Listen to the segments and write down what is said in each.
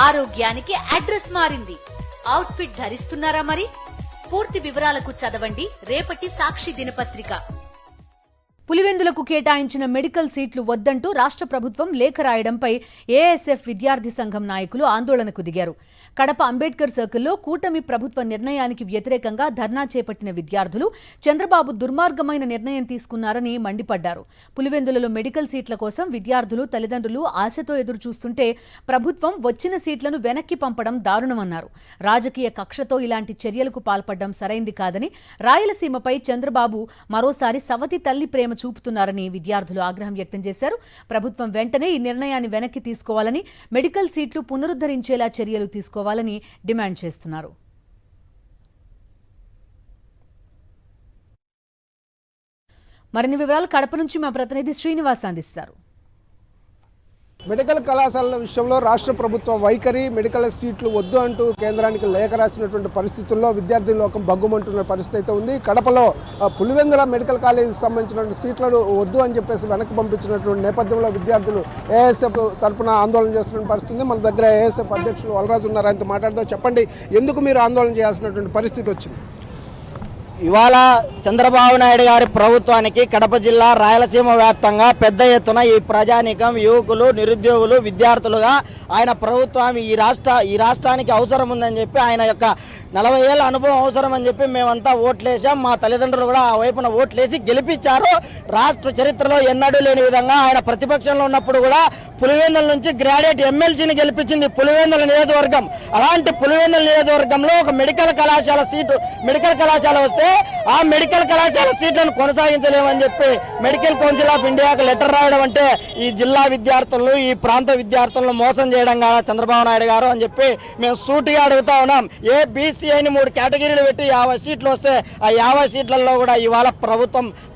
ఆరోగ్యానికి అడ్రస్ మారింది. అవుట్ఫిట్ ధరిస్తున్నారా మరి? పూర్తి వివరాలకు చదవండి రేపటి సాక్షి దినపత్రిక. పులివెందులకు కేటాయించిన మెడికల్ సీట్లు వద్దంటూ రాష్ట్ర ప్రభుత్వం లేఖ రాయడంపై ఏఎస్ఎఫ్ విద్యార్థి సంఘం నాయకులు ఆందోళనకు దిగారు. కడప అంబేద్కర్ సర్కిల్లో కూటమి ప్రభుత్వ నిర్ణయానికి వ్యతిరేకంగా ధర్నా చేపట్టిన విద్యార్థులు చంద్రబాబు దుర్మార్గమైన నిర్ణయం తీసుకున్నారని మండిపడ్డారు. పులివెందులలో మెడికల్ సీట్ల కోసం విద్యార్థులు తల్లిదండ్రులు ఆశతో ఎదురుచూస్తుంటే ప్రభుత్వం వచ్చిన సీట్లను వెనక్కి పంపడం దారుణమన్నారు. రాజకీయ కక్షతో ఇలాంటి చర్యలకు పాల్పడడం సరైంది కాదని, రాయలసీమపై చంద్రబాబు మరోసారి సవతి తల్లి ప్రేమ చూపుతున్నారని విద్యార్థులు ఆగ్రహం వ్యక్తం చేశారు. ప్రభుత్వం వెంటనే ఈ నిర్ణయాన్ని వెనక్కి తీసుకోవాలని, మెడికల్ సీట్లు పునరుద్ధరించేలా చర్యలు తీసుకోవాలని డిమాండ్ చేస్తున్నారు. మరిన్ని వివరాలు కడప నుంచి మా ప్రతినిధి శ్రీనివాస్ అందిస్తారు. మెడికల్ కళాశాలల విషయంలో రాష్ట్ర ప్రభుత్వ వైఖరి, మెడికల్ సీట్లు వద్దు అంటూ కేంద్రానికి లేఖ రాసినటువంటి పరిస్థితుల్లో విద్యార్థి లోకం బగ్గుమంటున్న పరిస్థితి అయితే ఉంది. కడపలో పులివెందుల మెడికల్ కాలేజీకి సంబంధించినటువంటి సీట్లను వద్దు అని చెప్పేసి వెనక్కి పంపించినటువంటి నేపథ్యంలో విద్యార్థులు ఏఎస్ఎఫ్ తరఫున ఆందోళన చేస్తున్న పరిస్థితి ఉంది. మన దగ్గర ఏఎస్ఎఫ్ అధ్యక్షులు వలరాజు ఉన్నారు, ఆయనతో మాట్లాడుతూ చెప్పండి, ఎందుకు మీరు ఆందోళన చేయాల్సినటువంటి పరిస్థితి వచ్చింది? ఇవాళ చంద్రబాబు నాయుడు గారి ప్రభుత్వానికి కడప జిల్లా రాయలసీమ వ్యాప్తంగా పెద్ద ఎత్తున ఈ ప్రజానీకం, యువకులు, నిరుద్యోగులు, విద్యార్థులుగా ఆయన ప్రభుత్వం ఈ రాష్ట్రానికి అవసరం ఉందని చెప్పి, ఆయన యొక్క 40 ఏళ్ల అనుభవం అవసరం అని చెప్పి మేమంతా ఓట్లేసాం. మా తల్లిదండ్రులు కూడా ఆ వైపున ఓట్లేసి గెలిపించారు. రాష్ట్ర చరిత్రలో ఎన్నడూ లేని విధంగా ఆయన ప్రతిపక్షంలో ఉన్నప్పుడు కూడా పులివెందుల నుంచి గ్రాడ్యుయేట్ ఎమ్మెల్సీని గెలిపించింది పులివెందుల నియోజకవర్గం. అలాంటి పులివెందుల నియోజకవర్గంలో ఒక మెడికల్ కళాశాల వస్తే ఆ మెడికల్ కళాశాల సీట్లను కొనసాగించలేమని చెప్పి మెడికల్ కౌన్సిల్ ఆఫ్ ఇండియాకు లెటర్ రాయడం అంటే ఈ జిల్లా విద్యార్థులను, ఈ ప్రాంత విద్యార్థులను మోసం చేయడం కాదా చంద్రబాబు నాయుడు గారు అని చెప్పి మేము సూటిగా అడుగుతా ఉన్నాం. ఏబిసి అని 3 కేటగిరీలు పెట్టి 50 సీట్లు వస్తే ఆ 50 సీట్లలో కూడా ఇవాళ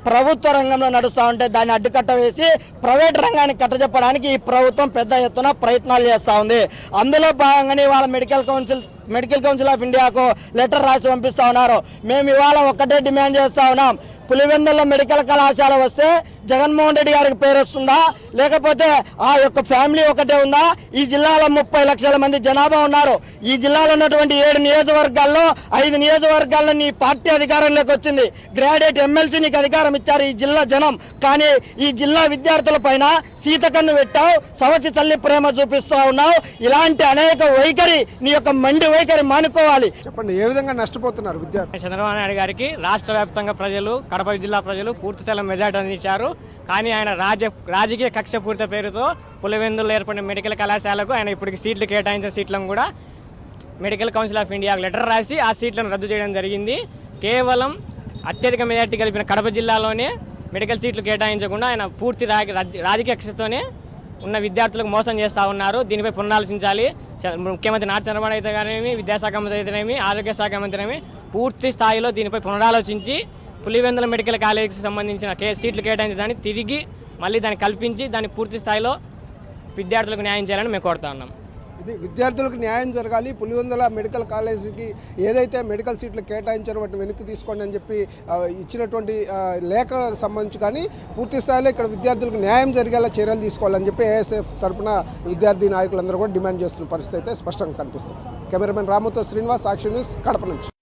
ప్రభుత్వ రంగంలో నడుస్తూ ఉంటే దాన్ని అడ్డుకట్ట వేసి ప్రైవేట్ రంగానికి కట్టజెప్పడానికి ఈ ప్రభుత్వం పెద్ద ఎత్తున ప్రయత్నాలు చేస్తూ ఉంది. అందులో భాగంగానే ఇవాళ మెడికల్ కౌన్సిల్ ఆఫ్ ఇండియాకు లెటర్ రాసి పంపిస్తా ఉన్నారు. మేము ఇవాళ ఒక్కటే డిమాండ్ చేస్తా ఉన్నాం, పులివెందుల్లో మెడికల్ కళాశాల వస్తే జగన్మోహన్ రెడ్డి గారికి పేరు వస్తుందా, లేకపోతే ఆ యొక్క ఫ్యామిలీ ఒకటే ఉందా? ఈ జిల్లాలో 30 లక్షల మంది జనాభా ఉన్నారు. ఈ జిల్లాలో ఉన్నటువంటి 7 నియోజకవర్గాల్లో 5 నియోజకవర్గాల్లో నీ పార్టీ అధికారంలోకి వచ్చింది. గ్రాడ్యుయేట్ ఎమ్మెల్సీ నీకు అధికారం ఇచ్చారు ఈ జిల్లా జనం. కానీ ఈ జిల్లా విద్యార్థుల పైన సీతకన్ను పెట్టావు, సవతి తల్లి ప్రేమ చూపిస్తా ఉన్నావు. ఇలాంటి అనేక వైఖరి, నీ యొక్క మండి వైఖరి మానుకోవాలి. చెప్పండి, ఏ విధంగా నష్టపోతున్నారు విద్యార్థులు? చంద్రబాబు నాయుడు గారికి రాష్ట్ర వ్యాప్తంగా ప్రజలు, కడప జిల్లా ప్రజలు పూర్తి స్థాయిలో మెజార్టీ అందించారు. కానీ ఆయన రాజకీయ కక్ష పూర్తి పేరుతో పులివెందుల్లో ఏర్పడిన మెడికల్ కళాశాలకు ఆయన ఇప్పటికి సీట్లు కేటాయించిన సీట్లను కూడా మెడికల్ కౌన్సిల్ ఆఫ్ ఇండియాకు లెటర్ రాసి ఆ సీట్లను రద్దు చేయడం జరిగింది. కేవలం అత్యధిక మెజార్టీ కలిపిన కడప జిల్లాలోనే మెడికల్ సీట్లు కేటాయించకుండా ఆయన పూర్తి రాజకీయ కక్షతోనే ఉన్న విద్యార్థులకు మోసం చేస్తూ ఉన్నారు. దీనిపై పునరాలోచించాలి. ముఖ్యమంత్రి నారా చంద్రబాబు అయితే కానీ, విద్యాశాఖ మంత్రి అయితేనేమి, ఆరోగ్య శాఖ మంత్రి పూర్తి స్థాయిలో దీనిపై పునరాలోచించి పులివెందుల మెడికల్ కాలేజీకి సంబంధించిన సీట్లు కేటాయించడాన్ని తిరిగి మళ్ళీ దాన్ని కల్పించి దాన్ని పూర్తి స్థాయిలో విద్యార్థులకు న్యాయం చేయాలని మేము కోరుతా ఉన్నాం. ఇది విద్యార్థులకు న్యాయం జరగాలి. పులివెందుల మెడికల్ కాలేజీకి ఏదైతే మెడికల్ సీట్లు కేటాయించారో వాటిని వెనక్కి తీసుకోండి అని చెప్పి ఇచ్చినటువంటి లేఖ సంబంధించి కానీ పూర్తి స్థాయిలో ఇక్కడ విద్యార్థులకు న్యాయం జరిగేలా చర్యలు తీసుకోవాలని చెప్పి ఏఎస్ఎఫ్ తరఫున విద్యార్థి నాయకులందరూ కూడా డిమాండ్ చేస్తున్న పరిస్థితి అయితే స్పష్టంగా కనిపిస్తుంది. కెమెరామెన్ రాముతో శ్రీనివాస్, సాక్షి న్యూస్, కడప నుంచి.